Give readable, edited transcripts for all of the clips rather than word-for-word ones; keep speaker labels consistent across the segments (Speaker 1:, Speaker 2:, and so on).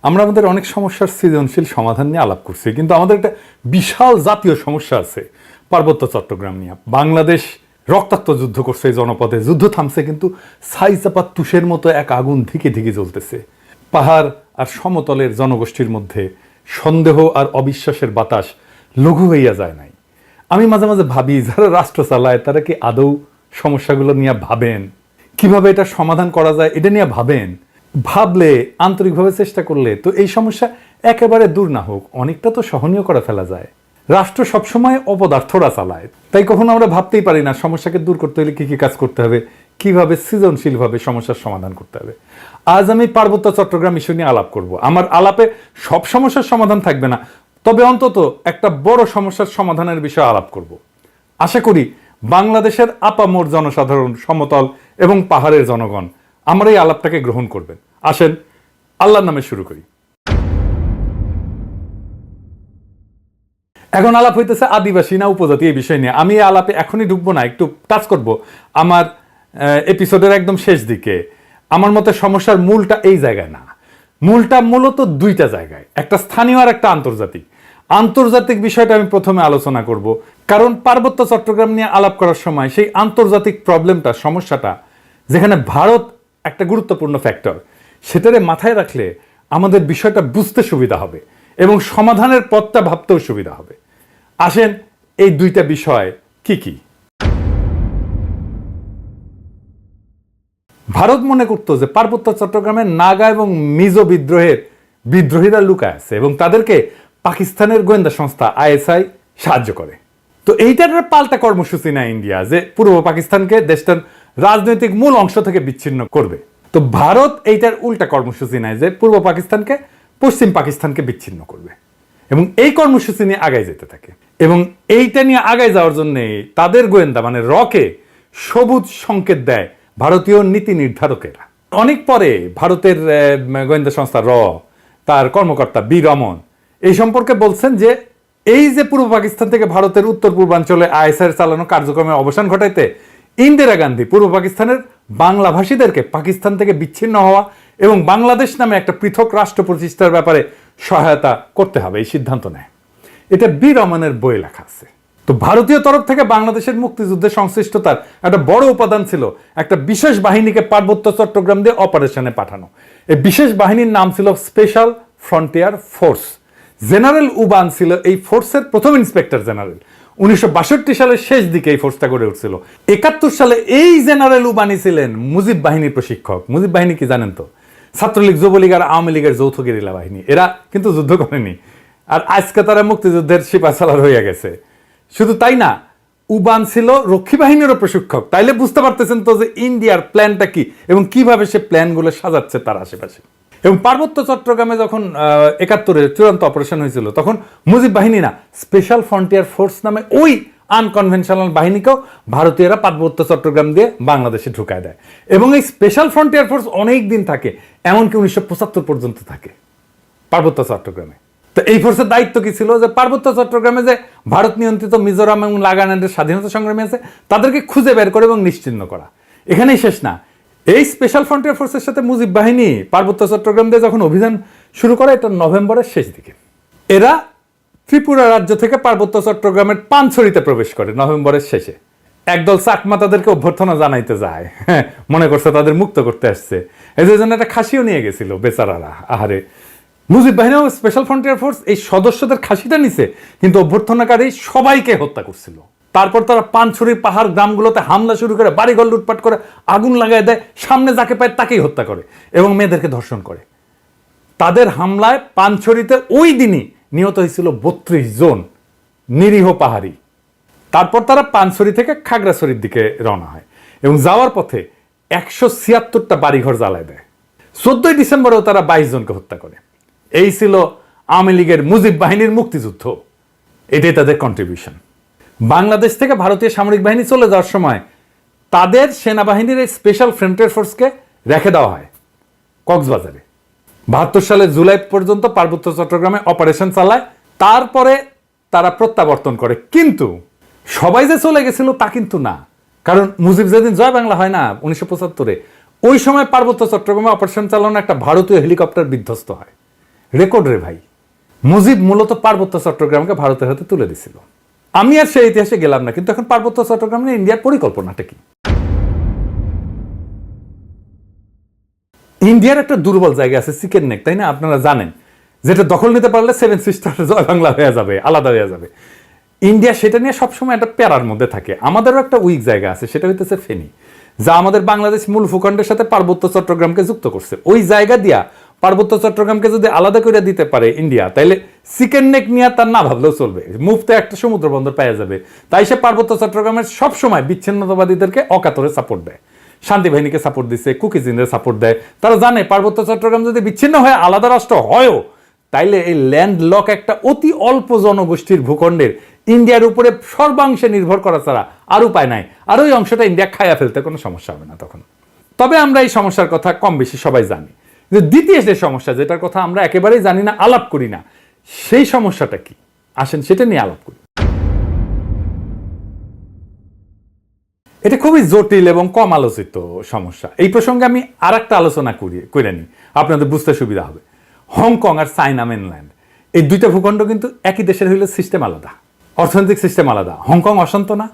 Speaker 1: আমরা আমাদের অনেক সমস্যার সৃজনশীল সমাধান নিয়ে আলাপ করছি, কিন্তু আমাদের একটা বিশাল জাতীয় সমস্যা আছে পার্বত্য চট্টগ্রাম নিয়ে। বাংলাদেশ রক্তাক্ত যুদ্ধ করছে এই জনপদে, যুদ্ধ থামছে কিন্তু ছাই চাপা তুষের মতো এক আগুন ধিকে ধিকে জ্বলতেছে। পাহাড় আর সমতলের জনগোষ্ঠীর মধ্যে সন্দেহ আর অবিশ্বাসের বাতাস লঘু হইয়া যায় নাই। আমি মাঝে মাঝে ভাবি, যারা রাষ্ট্র চালায় তারা কি আদৌ সমস্যাগুলো নিয়ে ভাবেন? কিভাবে এটা সমাধান করা যায় এটা নিয়ে ভাবেন? ভাবলে, আন্তরিকভাবে চেষ্টা করলে তো এই সমস্যা একেবারে দূর না হোক, অনেকটা তো সহনীয় করে ফেলা যায়। রাষ্ট্র সবসময় অপদার্থরা চালায়, তাই কখনো আমরা ভাবতেই পারি না সমস্যাকে দূর করতে হলে কি কি কাজ করতে হবে, কিভাবে সৃজনশীলভাবে সমস্যার সমাধান করতে হবে। আজ আমি পার্বত্য চট্টগ্রাম ইস্যু নিয়ে আলাপ করব। আমার আলাপে সব সমস্যার সমাধান থাকবে না, তবে অন্তত একটা বড় সমস্যার সমাধানের বিষয়ে আলাপ করব। আশা করি বাংলাদেশের আপামর জনসাধারণ, সমতল এবং পাহাড়ের জনগণ আমার এই আলাপটাকে গ্রহণ করবেন। আসেন আল্লাহর নামে শুরু করি। এখন আলাপ হইতেছে আদিবাসী না উপজাতি এই বিষয় নিয়ে। আমি এই আলাপে এখনই ঢুকবো না, একটু টাচ করব আমার এপিসোডের একদম শেষ দিকে। আমার মতে সমস্যার মূলটা এই জায়গায় না, মূলটা মূলত দুইটা জায়গায়, একটা স্থানীয় আর একটা আন্তর্জাতিক। আন্তর্জাতিক বিষয়টা আমি প্রথমে আলোচনা করব, কারণ পার্বত্য চট্টগ্রাম নিয়ে আলাপ করার সময় সেই আন্তর্জাতিক প্রবলেমটা, সমস্যাটা, যেখানে ভারত একটা গুরুত্বপূর্ণ ফ্যাক্টর, সেটারে মাথায় রাখলে আমাদের বিষয়টা বুঝতে সুবিধা হবে এবং সমাধানের পথটা ভাবতেও সুবিধা হবে। আসেন এই দুইটা বিষয় কি কি। ভারত মনে করতো যে পার্বত্য চট্টগ্রামের নাগা এবং মিজো বিদ্রোহীরা লুকায় আছে এবং তাদেরকে পাকিস্তানের গোয়েন্দা সংস্থা আইএসআই সাহায্য করে। তো এইটার পাল্টা কর্মসূচি নেয় ইন্ডিয়া, যে পূর্ব পাকিস্তানকে দেশটার রাজনৈতিক মূল অংশ থেকে বিচ্ছিন্ন করবে। তো ভারত এইটার উল্টা কর্মসূচি নেয় যে পূর্ব পাকিস্তানকে পশ্চিম পাকিস্তানকে বিচ্ছিন্ন করবে এবং এই কর্মসূচি নিয়ে আগায় যেতে থাকে। এবং এইটা নিয়ে আগায় যাওয়ার জন্য তাদের গোয়েন্দা মানে রকে সবুজ সংকেত দেয় ভারতীয় নীতি নির্ধারকেরা। অনেক পরে ভারতের গোয়েন্দা সংস্থা তার কর্মকর্তা বি রমন এই সম্পর্কে বলছেন যে এই যে পূর্ব পাকিস্তান থেকে ভারতের উত্তর পূর্বাঞ্চলে আইএসআই চালানো কার্যক্রমের অবসান ঘটাইতে ইন্দিরা গান্ধী পূর্ব পাকিস্তানের বাংলাভাষীদেরকে পাকিস্তান থেকে বিচ্ছিন্ন হওয়া এবং বাংলাদেশ নামে একটা পৃথক রাষ্ট্র প্রতিষ্ঠার ব্যাপারে সহায়তা করতে হবে এই সিদ্ধান্ত নেয়। এটা বি রমনের বইয়ে লেখা আছে। তো ভারতীয় তরফ থেকে বাংলাদেশের মুক্তিযুদ্ধে সংশ্লিষ্টতার একটা বড় উপাদান ছিল একটা বিশেষ বাহিনীকে পার্বত্য চট্টগ্রাম দিয়ে অপারেশনে পাঠানো। এই বিশেষ বাহিনীর নাম ছিল special frontier force. General Uban ছিল এই ফোর্সের প্রথম ইন্সপেক্টর জেনারেল। 1962 সালের শেষ দিকে এই ফোর্সটা গড়ে উঠছিল। 71 সালে এই জেনারেল উবানি ছিলেন মুজিব বাহিনীর প্রশিক্ষক। মুজিব বাহিনী কি জানেন তো? ছাত্রলীগ, যুবলীগ আর আওয়ামী লীগের যৌথ গেরিলা বাহিনী। এরা কিন্তু যুদ্ধ করেনি, আর আজকে তারা মুক্তিযুদ্ধের সিপাহসালার হয়ে গেছে। শুধু তাই না, উবান ছিল রক্ষী বাহিনীরও প্রশিক্ষক। তাইলে বুঝতে পারতেছেন তো যে ইন্ডিয়ার প্ল্যানটা কি এবং কিভাবে সে প্ল্যানগুলো সাজাচ্ছে তার আশেপাশে। এবং পার্বত্য চট্টগ্রামে যখন 71-এ চূড়ান্ত অপারেশন হয়েছিল, তখন মুজিব বাহিনী না, স্পেশাল ফ্রন্টিয়ার ফোর্স নামে ওই আনকনভেনশনাল বাহিনীকেও ভারতীয়রা পার্বত্য চট্টগ্রাম দিয়ে বাংলাদেশে ঢুকায় দেয়। এবং এই স্পেশাল ফ্রন্টিয়ার ফোর্স অনেক দিন থাকে, এমনকি 1975 পর্যন্ত থাকে পার্বত্য চট্টগ্রামে। তো এই ফোর্সের দায়িত্ব কি ছিল? যে পার্বত্য চট্টগ্রামে যে ভারত নিয়ন্ত্রিত মিজোরাম এবং নাগাল্যান্ডের স্বাধীনতা সংগ্রামী আছে তাদেরকে খুঁজে বের করে এবং নিশ্চিহ্ন করা। এখানেই শেষ না, এই স্পেশাল ফ্রন্টিয়ার ফোর্সের সাথে মুজিব বাহিনী পার্বত্য চট্টগ্রাম দিয়ে যখন অভিযান শুরু করে, এটা নভেম্বরের শেষ দিকে। এরা ত্রিপুরা রাজ্য থেকে পার্বত্য চট্টগ্রামের পানছড়িতে প্রবেশ করে নভেম্বরের শেষে। একদল চাকমা তাদেরকে অভ্যর্থনা জানাইতে যায়, মনে করছে তাদের মুক্ত করতে আসছে। এই জন্য একটা খাসিও নিয়ে গেছিল বেচারারা। আহারে, মুজিব বাহিনী ও স্পেশাল ফ্রন্টিয়ার ফোর্স এই সদস্যদের খাসিটা নিছে, কিন্তু অভ্যর্থনাকারী সবাইকে হত্যা করছিল। তারপর তারা পানছড়ির পাহাড় গ্রামগুলোতে হামলা শুরু করে, বাড়িঘর লুটপাট করে, আগুন লাগায় দেয়, সামনে যাকে পায় তাকেই হত্যা করে এবং মেয়েদেরকে ধর্ষণ করে। তাদের হামলায় পানছড়িতে ওই দিনই নিহত হয়েছিল 32 জন নিরীহ পাহাড়ি। তারপর তারা পানছড়ি থেকে খাগড়াছড়ির দিকে রওনা হয় এবং যাওয়ার পথে 176টা বাড়িঘর জ্বালায় দেয়। 14 ডিসেম্বরেও তারা 22 জনকে হত্যা করে। এই ছিল আওয়ামী লীগের মুজিব বাহিনীর মুক্তিযুদ্ধ। এটাই তাদের কন্ট্রিবিউশন। বাংলাদেশ থেকে ভারতীয় সামরিক বাহিনী চলে যাওয়ার সময় তাদের সেনাবাহিনীর এই স্পেশাল ফ্রন্টিয়ার ফোর্সকে রেখে দেওয়া হয় কক্সবাজারে। 72 সালের জুলাই পর্যন্ত পার্বত্য চট্টগ্রামে অপারেশন চালায়। তারপরে তারা প্রত্যাবর্তন করে। কিন্তু সবাই যে চলে গেছিল তা কিন্তু না, কারণ মুজিব যেদিন জয় বাংলা হয় না 1975-এ, ওই সময় পার্বত্য চট্টগ্রামে অপারেশন চালানো একটা ভারতীয় হেলিকপ্টার বিধ্বস্ত হয় রেকর্ড রে ভাই। মুজিব মূলত পার্বত্য চট্টগ্রামকে ভারতের হাতে তুলে দিছিল। আমি আর সেই ইতিহাসে গেলাম না, কিন্তু এখন পার্বত্য চট্টগ্রাম নিয়ে ইন্ডিয়ার পরিকল্পনাটা কি? ইন্ডিয়ার একটা দুর্বল জায়গা আছে চিকেন নেক, তাই না? আপনারা জানেন, যেটা দখল নিতে পারলে সেভেন সিস্টার জয় বাংলা হয়ে যাবে, আলাদা হয়ে যাবে। ইন্ডিয়া সেটা নিয়ে সবসময় একটা প্যারার মধ্যে থাকে। আমাদেরও একটা উইক জায়গা আছে, সেটা হইতেছে ফেনী, যা আমাদের বাংলাদেশ মূল ভূখণ্ডের সাথে পার্বত্য চট্টগ্রামকে যুক্ত করছে। ওই জায়গা দিয়া পার্বত্য চট্টগ্রামকে যদি আলাদা করে দিতে পারে ইন্ডিয়া, তাইলে চিকেন নেক নিয়ে তার না ভাবলেও চলবে, মুফতে একটা সমুদ্র বন্দর পাওয়া যাবে। তাই সে পার্বত্য চট্টগ্রামের সবসময় বিচ্ছিন্নতাবাদীদেরকে অকাতরে সাপোর্ট দেয়, শান্তি বাহিনীকে সাপোর্ট দিচ্ছে, কুকিজিনদের সাপোর্ট দেয়। তারা জানে পার্বত্য চট্টগ্রাম যদি বিচ্ছিন্ন হয়ে আলাদা রাষ্ট্র হয়ও, তাইলে এই ল্যান্ড লক একটা অতি অল্প জনগোষ্ঠীর ভূখণ্ডের ইন্ডিয়ার উপরে সর্বাংশে নির্ভর করা ছাড়া আর উপায় নাই। আর ওই অংশটা ইন্ডিয়া খাইয়া ফেলতে কোনো সমস্যা হবে না তখন। তবে আমরা এই সমস্যার কথা কম বেশি সবাই জানি। যে দ্বিতীয় যে সমস্যা, যেটার কথা আমরা একেবারেই জানি না, আলাপ করি না, সেই সমস্যাটা কি? আসেন সেটা নিয়ে আলাপ করি। এটা খুবই জটিল এবং কম আলোচিত সমস্যা। এই প্রসঙ্গে আমি আর একটা আলোচনা করে নিই, আপনাদের বুঝতে সুবিধা হবে। হংকং আর চায়না মেনল্যান্ড, এই দুইটা ভূখণ্ড কিন্তু একই দেশের হইলে সিস্টেম আলাদা, অর্থনৈতিক সিস্টেম আলাদা। হংকং অশান্ত না?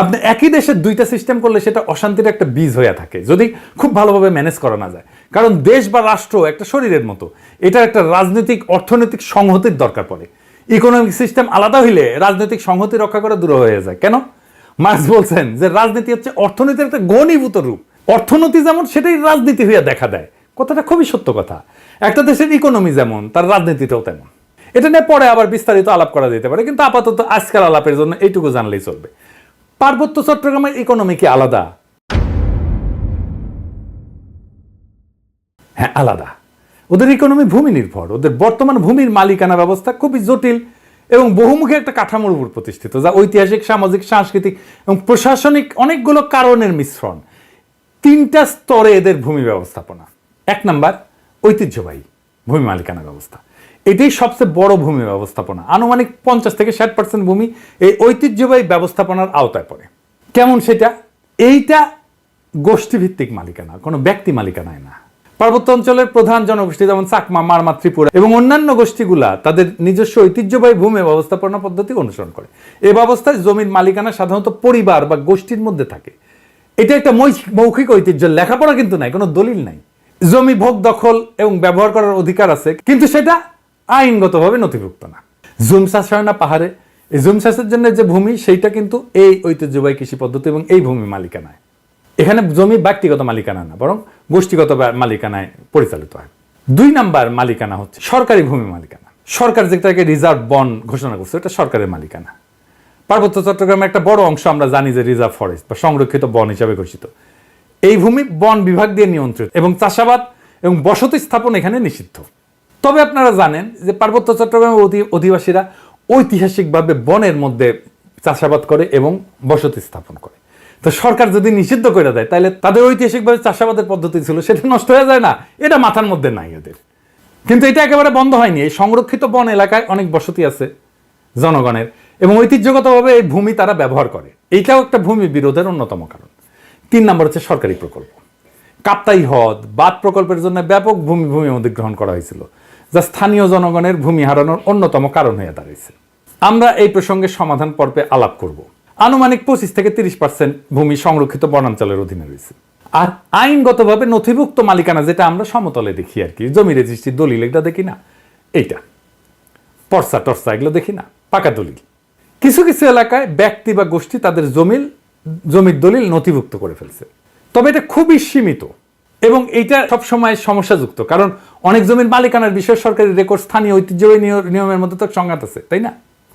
Speaker 1: আপনি একই দেশের দুইটা সিস্টেম করলে সেটা অশান্তির একটা বীজ হয়ে থাকে, যদি খুব ভালোভাবে ম্যানেজ করা না যায়। কারণ দেশ বা রাষ্ট্র একটা শরীরের মতো, এটা একটা রাজনৈতিক অর্থনৈতিক সংহতির দরকার পড়ে। ইকোনমিক সিস্টেম আলাদা হইলে রাজনৈতিক সংহতি রক্ষা করা দূর হয়ে যায়। কেন? মার্কস বলছেন যে রাজনীতি হচ্ছে অর্থনীতির একটা ঘনীভূত রূপ। অর্থনীতি যেমন, সেটাই রাজনীতি হইয়া দেখা দেয়। কথাটা খুবই সত্য কথা। একটা দেশের ইকোনমি যেমন, তার রাজনীতিটাও তেমন। এটা নিয়ে পরে আবার বিস্তারিত আলাপ করা যেতে পারে, কিন্তু আপাতত আজকাল আলাপের জন্য এইটুকু জানলেই চলবে। পার্বত্য চট্টগ্রামের ইকোনমি কি আলাদা? হ্যাঁ, আলাদা। ওদের ইকোনমি ভূমি নির্ভর। ওদের বর্তমান ভূমির মালিকানা ব্যবস্থা খুবই জটিল এবং বহুমুখী একটা কাঠামোর উপর প্রতিষ্ঠিত, যা ঐতিহাসিক, সামাজিক, সাংস্কৃতিক এবং প্রশাসনিক অনেকগুলো কারণের মিশ্রণ। তিনটা স্তরে এদের ভূমি ব্যবস্থাপনা। এক নাম্বার, ঐতিহ্যবাহী ভূমি মালিকানা ব্যবস্থা। এটাই সবচেয়ে বড় ভূমি ব্যবস্থাপনা। আনুমানিক 50 থেকে 60% ভূমি এই ঐতিহ্যবাহী ব্যবস্থাপনার আওতায় পড়ে। কেমন সেটা? এইটা গোষ্ঠীভিত্তিক মালিকানা, কোনো ব্যক্তি মালিকানায় না। পার্বত্য অঞ্চলের প্রধান জনগোষ্ঠী যেমন চাকমা, মারমা, ত্রিপুরা এবং অন্যান্য গোষ্ঠীগুলা তাদের নিজস্ব ঐতিহ্যবাহী ভূমি ব্যবস্থাপনা পদ্ধতি অনুসরণ করে। এই ব্যবস্থায় জমির মালিকানা সাধারণত পরিবার বা গোষ্ঠীর মধ্যে থাকে। এটা একটা মৌখিক ঐতিহ্য, লেখাপড়া কিন্তু নাই, কোনো দলিল নাই। জমি ভোগ, দখল এবং ব্যবহার করার অধিকার আছে, কিন্তু সেটা আইনগতভাবে নথিভুক্ত না। জুম চাষ হয় না পাহাড়ে, এই জুম চাষের জন্য যে ভূমি, সেইটা কিন্তু এই ঐতিহ্যবাহী কৃষি পদ্ধতি এবং এই ভূমি মালিকানায়। এখানে জমি ব্যক্তিগত মালিকানা না, বরং গোষ্ঠীগত মালিকানায় পরিচালিত হয়। 2 নাম্বার মালিকানা হচ্ছে সরকারি ভূমি মালিকানা। সরকার যেটাকে রিজার্ভ বন ঘোষণা করছে, এটা সরকারের মালিকানা। পার্বত্য চট্টগ্রামের একটা বড় অংশ আমরা জানি যে রিজার্ভ ফরেস্ট বা সংরক্ষিত বন হিসাবে ঘোষিত। এই ভূমি বন বিভাগ দিয়ে নিয়ন্ত্রিত এবং চাষাবাদ এবং বসতি স্থাপন এখানে নিষিদ্ধ। তবে আপনারা জানেন যে পার্বত্য চট্টগ্রামের অধিবাসীরা ঐতিহাসিকভাবে বনের মধ্যে চাষাবাদ করে এবং বসতি স্থাপন করে। তো সরকার যদি নিষিদ্ধ করে দেয়, তাহলে তাদের ঐতিহাসিকভাবে চাষাবাদের পদ্ধতি ছিল, সেটা নষ্ট হয়ে যায় না? এটা মাথার মধ্যে নাই ওদের। কিন্তু এটা একেবারে বন্ধ হয়নি। এই সংরক্ষিত বন এলাকায় অনেক বসতি আছে জনগণের, এবং ঐতিহ্যগতভাবে এই ভূমি তারা ব্যবহার করে। এইটাও একটা ভূমি বিরোধের অন্যতম কারণ। 3 নম্বর হচ্ছে সরকারি প্রকল্প। কাপ্তাই হ্রদ বাঁধ প্রকল্পের জন্য ব্যাপক ভূমি অধিগ্রহণ করা হয়েছিল, যা স্থানীয় জনগণের ভূমি হারানোর অন্যতম কারণ হয়ে দাঁড়িয়েছে। আমরা এই প্রসঙ্গে সমাধান পর্বে আলাপ করব। আনুমানিক 25 থেকে 30% ভূমি সংরক্ষিত বনাঞ্চলের অধীনে রয়েছে। আর আইনগতভাবে নথিভুক্ত মালিকানা, যেটা আমরা সমতলে দেখি আর কি, জমি রেজিস্ট্রি, দলিল, এটা দেখি না, এইটা পর্চা টর্চা এগুলো দেখি না, পাকা দলিল। কিছু কিছু এলাকায় ব্যক্তি বা গোষ্ঠী তাদের জমির দলিল নথিভুক্ত করে ফেলছে, তবে এটা খুবই সীমিত এবং এইটা সবসময় সমস্যাযুক্ত। কারণ অনেক জমির মালিকানার বিষয়ে সরকারি রেকর্ড, স্থানীয় ঐতিহ্যবাহী নিয়মের মধ্যে তো সংঘাত আছে, তাই না?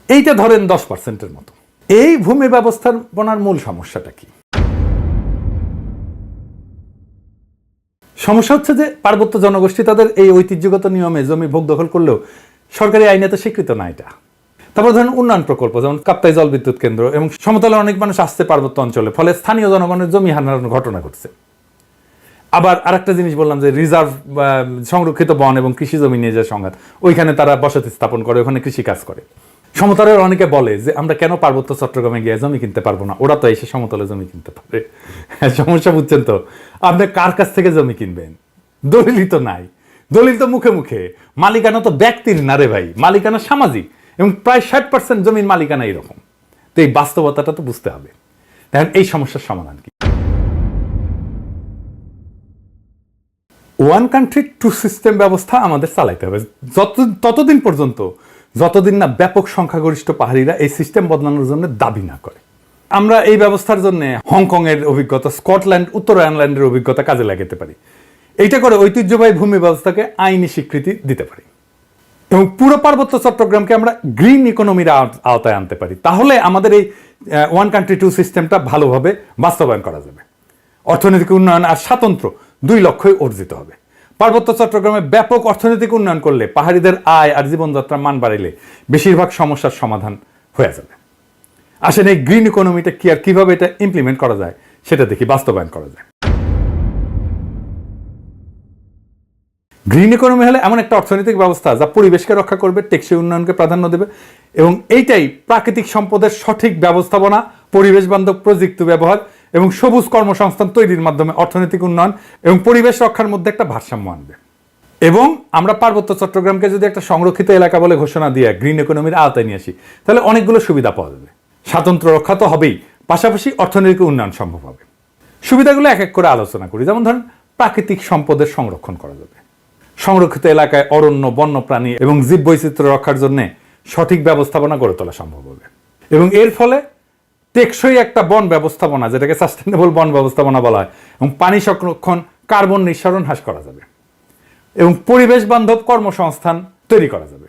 Speaker 1: এইটা ধরেন 10%-এর মতো। এই ভূমি ব্যবস্থাপনার মূল সমস্যাটা কি? সমস্যা হচ্ছে যে পার্বত্য জনগোষ্ঠী তাদের এই ঐতিহ্যগত নিয়মে জমি ভোগ দখল করলেও সরকারি আইনে তো স্বীকৃত না এটা। তারপর ধরেন উন্নয়ন প্রকল্প, যেমন কাপ্তাই জল বিদ্যুৎ কেন্দ্র, এবং সমতলে অনেক মানুষ আসছে পার্বত্য অঞ্চলে, ফলে স্থানীয় জনগণের জমি হারানোর ঘটনা ঘটছে। আবার আরেকটা জিনিস বললাম যে রিজার্ভ সংরক্ষিত বন এবং কৃষি জমি নিয়ে যে সংঘাত, ওইখানে তারা বসতি স্থাপন করে, ওখানে কৃষি কাজ করে। সমতলের অনেকে বলে যে আমরা কেন পার্বত্য চট্টগ্রামে গিয়ে জমি কিনতে পারবো না, ওরা তো এসে সমতলে জমি কিনতে পারে। সমস্যা বুঝছেন তো? আপনি কার কাছ থেকে জমি কিনবেন? দলিলই তো নাই। দলিল তো মুখে মুখে, মালিকানা তো ব্যক্তির না রে ভাই, মালিকানা সামাজিক, এবং প্রায় 60% জমির মালিকানা এরকম। তো এই বাস্তবতাটা তো বুঝতে হবে। দেখেন এই সমস্যার সমাধান কি? ওয়ান কান্ট্রি টু সিস্টেম ব্যবস্থা আমাদের চালাইতে হবে ততদিন পর্যন্ত যতদিন না ব্যাপক সংখ্যাগরিষ্ঠ পাহাড়িরা এই সিস্টেম বদলানোর জন্য দাবি না করে। আমরা এই ব্যবস্থার জন্য হংকং এর অভিজ্ঞতা, স্কটল্যান্ড, উত্তর আয়ারল্যান্ডের অভিজ্ঞতা কাজে লাগাতে পারি। এইটা করে ঐতিহ্যবাহী ভূমি ব্যবস্থাকে আইনি স্বীকৃতি দিতে পারি এবং পুরো পার্বত্য চট্টগ্রামকে আমরা গ্রিন ইকোনমির আওতায় আনতে পারি। তাহলে আমাদের এই ওয়ান কান্ট্রি টু সিস্টেমটা ভালোভাবে বাস্তবায়ন করা যাবে। অর্থনৈতিক উন্নয়ন আর স্বাতন্ত্র্য 2 লক্ষ্যই অর্জিত হবে। পার্বত্য চট্টগ্রামে ব্যাপক অর্থনৈতিক উন্নয়ন করলে, পাহাড়িদের আয় আর জীবনযাত্রার মান বাড়াইলে বেশিরভাগ সমস্যার সমাধান হয়ে যাবে। আসেন এই গ্রিন ইকোনমিটা কি আর কিভাবে এটা ইমপ্লিমেন্ট করা যায় সেটা দেখি, বাস্তবায়ন করা যায়। গ্রিন ইকোনমি হলে এমন একটা অর্থনৈতিক ব্যবস্থা যা পরিবেশকে রক্ষা করবে, টেকসই উন্নয়নকে প্রাধান্য দেবে এবং এইটাই প্রাকৃতিক সম্পদের সঠিক ব্যবস্থাপনা, পরিবেশ বান্ধব প্রযুক্তি ব্যবহার এবং সবুজ কর্মসংস্থান তৈরির মাধ্যমে অর্থনৈতিক উন্নয়ন এবং পরিবেশ রক্ষার মধ্যে একটা ভারসাম্য আনবে। এবং আমরা পার্বত্য চট্টগ্রামকে যদি একটা সংরক্ষিত এলাকা বলে ঘোষণা দিয়ে গ্রিন ইকোনমির আওতায় নিয়ে আসি, তাহলে অনেকগুলো সুবিধা পাওয়া যাবে। স্বাতন্ত্র্য রক্ষা তো হবেই, পাশাপাশি অর্থনৈতিক উন্নয়ন সম্ভব হবে। সুবিধাগুলো এক এক করে আলোচনা করি। যেমন ধরেন, প্রাকৃতিক সম্পদের সংরক্ষণ করা যাবে। সংরক্ষিত এলাকায় অরণ্য, বন্যপ্রাণী এবং জীববৈচিত্র্য রক্ষার জন্য সঠিক ব্যবস্থাপনা গড়ে তোলা সম্ভব হবে এবং এর ফলে টেকসই একটা বন ব্যবস্থাপনা, যেটাকে সাস্টেনেবল বন ব্যবস্থাপনা বলা হয়, এবং পানি সংরক্ষণ, কার্বন নিঃসরণ হ্রাস করা যাবে এবং পরিবেশ বান্ধব কর্মসংস্থান তৈরি করা যাবে।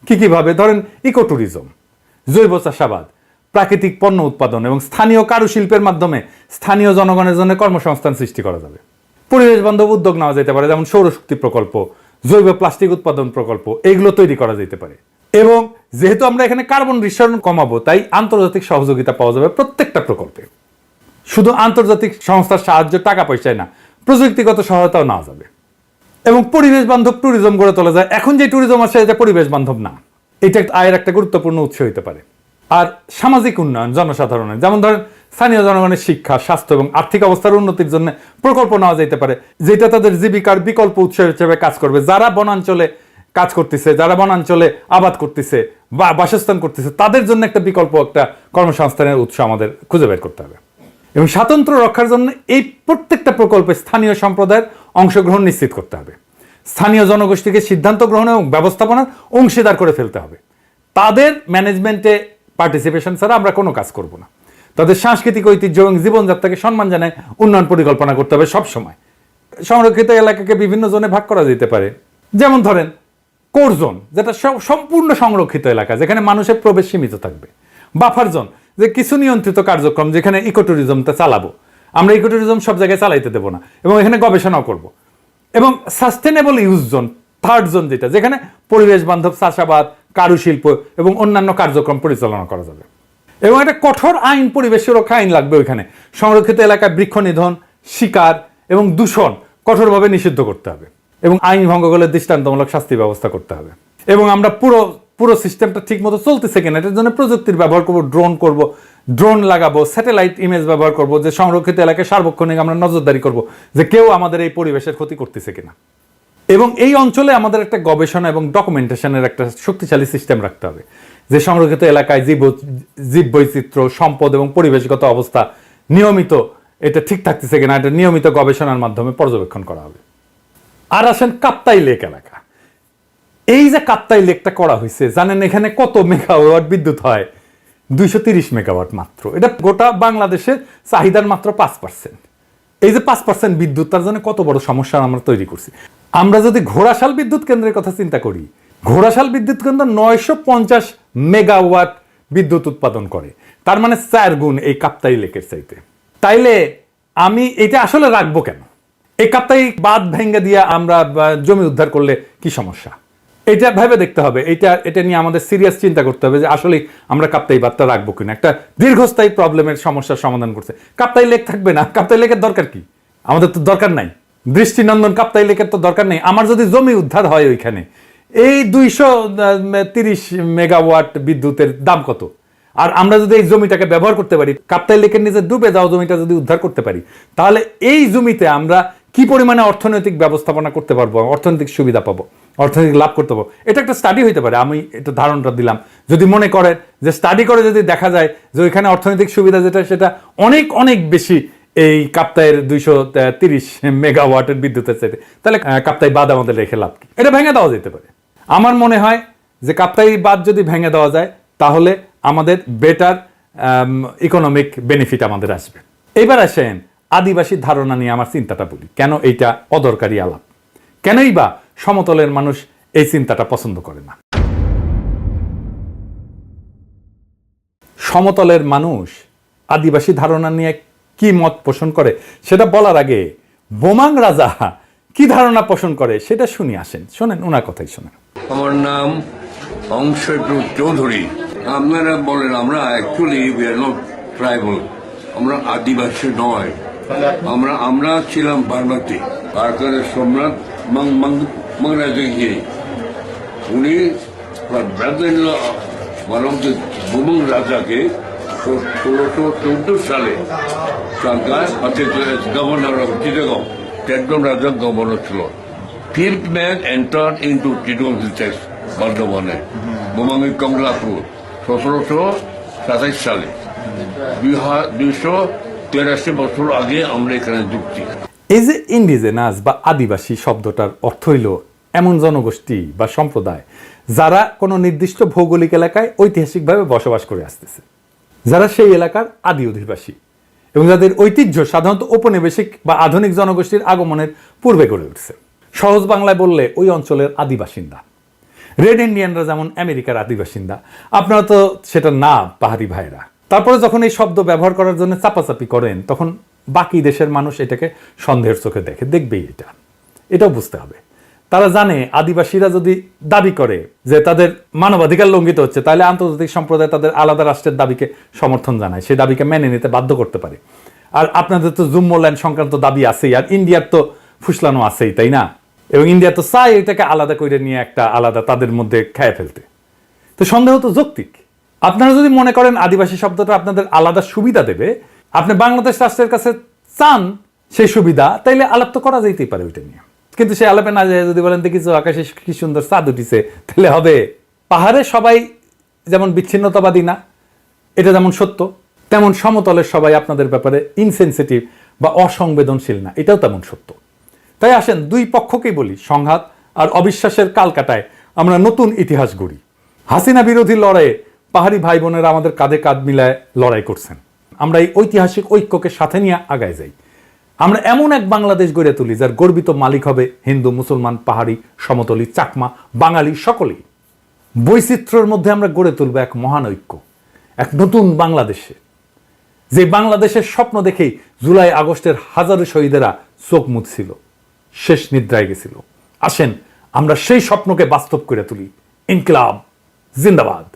Speaker 1: কিভাবে? ধরেন ইকো ট্যুরিজম, জৈব চাষাবাদ, প্রাকৃতিক পণ্য উৎপাদন এবং স্থানীয় কারুশিল্পের মাধ্যমে স্থানীয় জনগণের জন্য কর্মসংস্থান সৃষ্টি করা যাবে। পরিবেশ বান্ধব উদ্যোগ নেওয়া যেতে পারে, যেমন সৌরশক্তি প্রকল্প, জৈব প্লাস্টিক উৎপাদন প্রকল্প, এইগুলো তৈরি করা যেতে পারে। এবং যেহেতু আমরা এখানে কার্বন নিঃসরণ কমাবো, তাই আন্তর্জাতিক সহযোগিতা পাওয়া যাবে প্রত্যেকটা প্রকল্পে। শুধু আন্তর্জাতিক সংস্থার সাহায্য, টাকা পয়সায় না, প্রযুক্তিগত সহায়তাও নেওয়া যাবে এবং পরিবেশ বান্ধব ট্যুরিজম গড়ে তোলা যায়। এখন যে ট্যুরিজম আছে এটা পরিবেশ বান্ধব না, এটা আয়ের একটা গুরুত্বপূর্ণ উৎস হতে পারে। আর সামাজিক উন্নয়ন জনসাধারণের, যেমন ধরেন স্থানীয় জনগণের শিক্ষা, স্বাস্থ্য এবং আর্থিক অবস্থার উন্নতির জন্য প্রকল্প নেওয়া যেতে পারে, যেটা তাদের জীবিকার বিকল্প উৎস হিসেবে কাজ করবে। যারা বনাঞ্চলে কাজ করতেছে, যারা বনাঞ্চলে আবাদ করতেছে বা বাসস্থান করতেছে, তাদের জন্য একটা বিকল্প, একটা কর্মসংস্থানের উৎস আমাদের খুঁজে বের করতে হবে। এবং স্বাতন্ত্র্য রক্ষার জন্য এই প্রত্যেকটা প্রকল্পে স্থানীয় সম্প্রদায়ের অংশগ্রহণ নিশ্চিত করতে হবে। স্থানীয় জনগোষ্ঠীকে সিদ্ধান্ত গ্রহণ এবং ব্যবস্থাপনার অংশীদার করে ফেলতে হবে। তাদের ম্যানেজমেন্টে পার্টিসিপেশন ছাড়া আমরা কোনো কাজ করব না। তাদের সাংস্কৃতিক ঐতিহ্য এবং জীবনযাত্রাকে সম্মান জানায় উন্নয়ন পরিকল্পনা করতে হবে সবসময়। সংরক্ষিত এলাকাকে বিভিন্ন জোনে ভাগ করা যেতে পারে। যেমন ধরেন কোর জোন, যেটা সম্পূর্ণ সংরক্ষিত এলাকা, যেখানে মানুষের প্রবেশ সীমিত থাকবে। বাফার জোন, যে কিছু নিয়ন্ত্রিত কার্যক্রম, যেখানে ইকো ট্যুরিজমটা চালাবো। আমরা ইকো ট্যুরিজম সব জায়গায় চালাইতে দেবো না এবং এখানে গবেষণাও করব। এবং sustainable use zone, third zone, যেখানে পরিবেশ বান্ধব চাষাবাদ, কারুশিল্প এবং অন্যান্য কার্যক্রম পরিচালনা করা যাবে। এবং একটা কঠোর আইন, পরিবেশ সুরক্ষা আইন লাগবে ওইখানে। সংরক্ষিত এলাকায় বৃক্ষ নিধন, শিকার এবং দূষণ কঠোরভাবে নিষিদ্ধ করতে হবে এবং আইন ভঙ্গ করলে দৃষ্টান্তমূলক শাস্তি ব্যবস্থা করতে হবে। এবং আমরা পুরো সিস্টেমটা ঠিক মতো চলতেছে কিনা এটার জন্য প্রযুক্তির ব্যবহার করব, ড্রোন লাগাবো, স্যাটেলাইট ইমেজ ব্যবহার করব, যে সংরক্ষিত এলাকায় সার্বক্ষণিক আমরা নজরদারি করব যে কেউ আমাদের এই পরিবেশের ক্ষতি করতেছে কিনা। এবং এই অঞ্চলে আমাদের একটা গবেষণা এবং ডকুমেন্টেশনের একটা শক্তিশালী সিস্টেম রাখতে হবে, যে সংরক্ষিত এলাকায় জীববৈচিত্র্য, সম্পদ এবং পরিবেশগত অবস্থা নিয়মিত এটা ঠিক থাকতেছে কিনা, এটা নিয়মিত গবেষণার মাধ্যমে পর্যবেক্ষণ করা হবে। আর আসেন কাপ্তাই লেক এলাকা। এই যে কাপ্তাই লেকটা করা হয়েছে, জানেন এখানে কত মেগাওয়াট বিদ্যুৎ হয়? 230 মেগাওয়াট মাত্র। এটা গোটা বাংলাদেশের চাহিদার মাত্র 5%। এই যে 5% বিদ্যুৎ, তার জন্য কত বড় সমস্যা আমরা তৈরি করছি। আমরা যদি ঘোড়াশাল বিদ্যুৎ কেন্দ্রের কথা চিন্তা করি, ঘোড়াশাল বিদ্যুৎ কেন্দ্র 950 মেগাওয়াট বিদ্যুৎ উৎপাদন করে, তার মানে 4 গুণ এই কাপ্তাই লেকের চাইতে। তাইলে আমি এটা আসলে রাখবো কেন? এই কাপ্তাই বাঁধ ভেঙে দিয়ে আমরা জমি উদ্ধার করলে কি সমস্যা? এটা ভেবে দেখতে হবে। এটা নিয়ে আমাদের সিরিয়াস চিন্তা করতে হবে যে আসলে আমরা কাপ্তাই বাঁধটা রাখবো কিনা। একটা দীর্ঘস্থায়ী প্রবলেমের সমস্যার সমাধান করছে। কাপ্তাই লেক থাকবে না, কাপ্তাই লেকের দরকার কি? আমাদের তো দরকার নাই। দৃষ্টিনন্দন কাপ্তাই লেকের তো দরকার নেই। আমার যদি জমি উদ্ধার হয় ওইখানে, এই 230 মেগাওয়াট বিদ্যুতের দাম কত? আর আমরা যদি এই জমিটাকে ব্যবহার করতে পারি, কাপ্তাই লেকের নিচে ডুবে যাওয়া জমিটা যদি উদ্ধার করতে পারি, তাহলে এই জমিতে আমরা কি পরিমাণে অর্থনৈতিক ব্যবস্থাপনা করতে পারবো, অর্থনৈতিক সুবিধা পাবো, অর্থনৈতিক লাভ করতে পারবো, এটা একটা স্টাডি হইতে পারে। আমি একটু ধারণাটা দিলাম। যদি মনে করেন যে স্টাডি করে যদি দেখা যায় যে ওইখানে অর্থনৈতিক সুবিধা যেটা সেটা অনেক অনেক বেশি এই কাপ্তাইয়ের 230 মেগাওয়াটের বিদ্যুতের চাইতে, তাহলে কাপ্তাই বাঁধ আমাদের রেখে লাভ কি? এটা ভেঙে দেওয়া যেতে পারে। আমার মনে হয় যে কাপ্তাই বাঁধ যদি ভেঙে দেওয়া যায় তাহলে আমাদের বেটার ইকোনমিক বেনিফিট আমাদের আসবে। এবার আসেন আদিবাসী ধারণা নিয়ে আমার চিন্তাটা বলি। কেন এইটা অদরকারি আলাপ? কেনই বা সমতলের মানুষ এই চিন্তাটা পছন্দ করে না? সমতলের মানুষ আদিবাসী ধারণা নিয়ে কি মত পোষণ করে সেটা বলার আগে বোমাং রাজা কি ধারণা পোষণ করে সেটা শুনি। আসেন শোনেন, ওনার কথাই শোনেন।
Speaker 2: আমার নাম অংশটু চৌধুরী। আপনারা বলেন আমরা actually we are not tribal, আমরা আদিবাসী নয়, আমরা ছিলাম বার্মাতি। কারকারের সম্রাট মাংরাজগিরি, উনি বোমাং রাজাকে 1614 সালে সরকার গভর্নর অফ চিটাগং, একজন রাজা গভর্নর ছিল। Fifth man entered into Chittagong District, বর্ধমানে, বোমাঙ্গি কমলাপুর 1727 সালে। 283 বছর আগে আমরা এখানে যুক্তি।
Speaker 1: এই যে ইন্ডিজেনাস বা আদিবাসী শব্দটার অর্থ হইল এমন জনগোষ্ঠী বা সম্প্রদায় যারা কোনো নির্দিষ্ট ভৌগোলিক এলাকায় ঐতিহাসিকভাবে বসবাস করে আসতেছে, যারা সেই এলাকার আদি অধিবাসী এবং যাদের ঐতিহ্য সাধারণত ঔপনিবেশিক বা আধুনিক জনগোষ্ঠীর আগমনের পূর্বে গড়ে উঠছে। সহজ বাংলায় বললে ওই অঞ্চলের আদিবাসিন্দা। রেড ইন্ডিয়ানরা যেমন আমেরিকার আদিবাসিন্দা, আপনারা তো সেটা না পাহাড়ি ভাইরা। তারপরে যখন এই শব্দ ব্যবহার করার জন্য চাপাচাপি করেন তখন বাকি দেশের মানুষ এটাকে সন্দেহের চোখে দেখবেই। এটাও বুঝতে হবে। তারা জানে আদিবাসীরা যদি দাবি করে যে তাদের মানবাধিকার লঙ্ঘিত হচ্ছে, তাহলে আন্তর্জাতিক সম্প্রদায় তাদের আলাদা রাষ্ট্রের দাবিকে সমর্থন জানায়, সেই দাবিকে মেনে নিতে বাধ্য করতে পারে। আর আপনাদের তো জুম্মল্যান্ড সংক্রান্ত দাবি আছেই, আর ইন্ডিয়ার তো ফুসলানো আছেই, তাই না? এবং ইন্ডিয়া তো চায় এটাকে আলাদা করে নিয়ে একটা আলাদা তাদের মধ্যে খেয়ে ফেলতে। তো সন্দেহ তো যৌক্তিক। আপনারা যদি মনে করেন আদিবাসী শব্দটা আপনাদের আলাদা সুবিধা দেবে, আপনি বাংলাদেশ রাষ্ট্রের কাছে চান সেই সুবিধা, তাইলে আলাপ তো করা যেতেই পারে ওইটা নিয়ে। কিন্তু সে আলাপে না যায় যদি বলেন দেখিছো আকাশে কি সুন্দর চাঁদ উঠিছে, তাহলে হবে? পাহাড়ে সবাই যেমন বিচ্ছিন্নতাবাদী না, এটা যেমন সত্য, তেমন সমতলের সবাই আপনাদের ব্যাপারে ইনসেনসিটিভ বা অসংবেদনশীল না, এটাও তেমন সত্য। তাই আসেন দুই পক্ষকেই বলি, সংঘাত আর অবিশ্বাসের কালকাটায় আমরা নতুন ইতিহাস গড়ি। হাসিনা বিরোধী লড়াইয়ে পাহাড়ি ভাই বোনেরা আমাদের কাঁধে কাঁধ মিলায় লড়াই করছেন। আমরা এই ঐতিহাসিক ঐক্যকে সাথে নিয়ে আগায় যাই। আমরা এমন এক বাংলাদেশ গড়ে তুলি যার গর্বিত মালিক হবে হিন্দু, মুসলমান, পাহাড়ি, সমতলি, চাকমা, বাঙালি সকলেই। বৈচিত্র্যের মধ্যে আমরা গড়ে তুলব এক মহান ঐক্য, এক নতুন বাংলাদেশে, যে বাংলাদেশের স্বপ্ন দেখেই জুলাই আগস্টের হাজারো শহীদেরা চোখ মুছছিল, শেষ নিদ্রায় গেছিল। আসেন আমরা সেই স্বপ্নকে বাস্তব করে তুলি। ইনকিলাব জিন্দাবাদ।